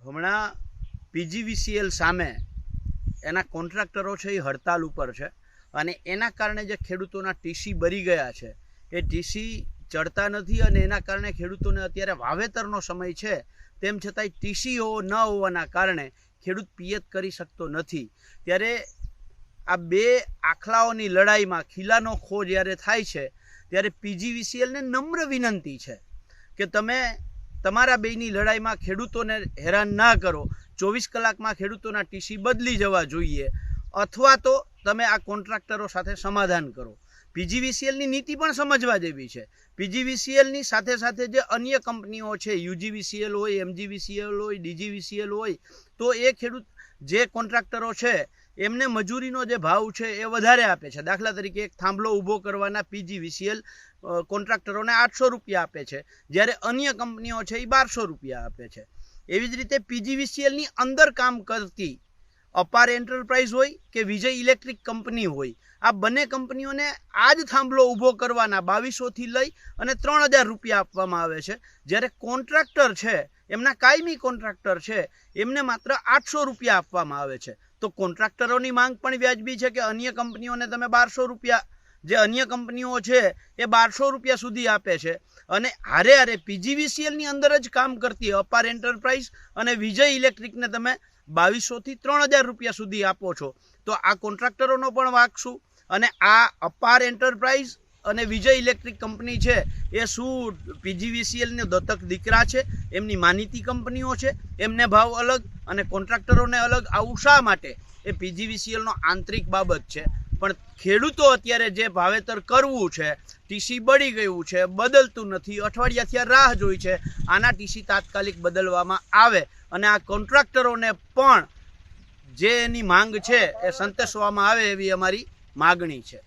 હમણાં પીજીવીસીએલ સામે એના કોન્ટ્રાક્ટરો છે એ હડતાલ ઉપર છે અને એના કારણે જે ખેડૂતોના ટીસી બરી ગયા છે એ ટીસી ચડતા નથી અને એના કારણે ખેડૂતોને અત્યારે વાવેતરનો સમય છે તેમ છતાંય ટીસી ન હોવાના કારણે ખેડૂત પિયત કરી શકતો નથી। ત્યારે આ બે આખલાઓની લડાઈમાં ખીલાનો ખો જ્યારે થાય છે ત્યારે પીજીવીસીએલને નમ્ર વિનંતી છે કે તમે તમારા બેની લડાઈમાં ખેડૂતોને હેરાન ના કરો। 24 કલાકમાં ખેડૂતોના ટીસી બદલી જવા જોઈએ અથવા તો તમે આ કોન્ટ્રાક્ટરો સાથે સમાધાન કરો। પીજીવીસીએલની નીતિ પણ સમજવા જેવી છે। પીજીવીસીએલની સાથે સાથે જે અન્ય કંપનીઓ છે, યુજીવીસીએલ હોય, એમજીવીસીએલ હોય, ડીજીવીસીએલ હોય, તો એ ખેડૂત જે કોન્ટ્રાક્ટરો છે એમને મજૂરીનો જે ભાવ છે એ વધારે આપે છે। દાખલા તરીકે એક થાંભલો ઊભો કરવાના પીજીવીસીએલ કોન્ટ્રાક્ટરોને 800 રૂપિયા આપે છે, જ્યારે અન્ય કંપનીઓ છે એ 1200 રૂપિયા આપે છે। એવી જ રીતે પીજીવીસીએલની અંદર કામ કરતી અપાર એન્ટરપ્રાઇઝ હોય કે વિજય ઇલેક્ટ્રિક કંપની હોય, આ બંને કંપનીઓને આ જ થાંભલો ઊભો કરવાના 2200થી લઈ અને 3000 રૂપિયા આપવામાં આવે છે, જ્યારે કોન્ટ્રાક્ટર છે એમના કાયમી કોન્ટ્રાક્ટર છે એમને માત્ર 800 રૂપિયા આપવામાં આવે છે। તો કોન્ટ્રાક્ટરોની માંગ પણ વ્યાજબી છે કે અન્ય કંપનીઓને તમે 1200 રૂપિયા, જે અન્ય કંપનીઓ છે એ 1200 રૂપિયા સુધી આપે છે અને હારે હારે પીજીવીસીએલની અંદર જ કામ કરતી અપાર એન્ટરપ્રાઇઝ અને વિજય ઇલેક્ટ્રિકને તમે 2200થી 3000 રૂપિયા સુધી આપો છો। તો આ કોન્ટ્રાક્ટરોનો પણ વાંક શું? અને આ અપાર એન્ટરપ્રાઇઝ અને વિજય ઇલેક્ટ્રિક કંપની છે એ શું પીજીવીસીએલને દત્તક દીકરા છે? એમની માનીતી કંપનીઓ છે, એમને ભાવ અલગ અને કોન્ટ્રાક્ટરોને અલગ, આવું શા માટે? એ પીજીવીસીએલનો આંતરિક બાબત છે। પણ ખેડૂતો અત્યારે જે વાવેતર કરવું છે, ટીસી બળી ગયું છે, બદલતું નથી, અઠવાડિયાથી રાહ જોઈ છે, આના ટીસી તાત્કાલિક બદલવામાં આવે અને આ કોન્ટ્રાક્ટરોને પણ જે એની માંગ છે એ સંતોષવામાં આવે એવી અમારી માગણી છે।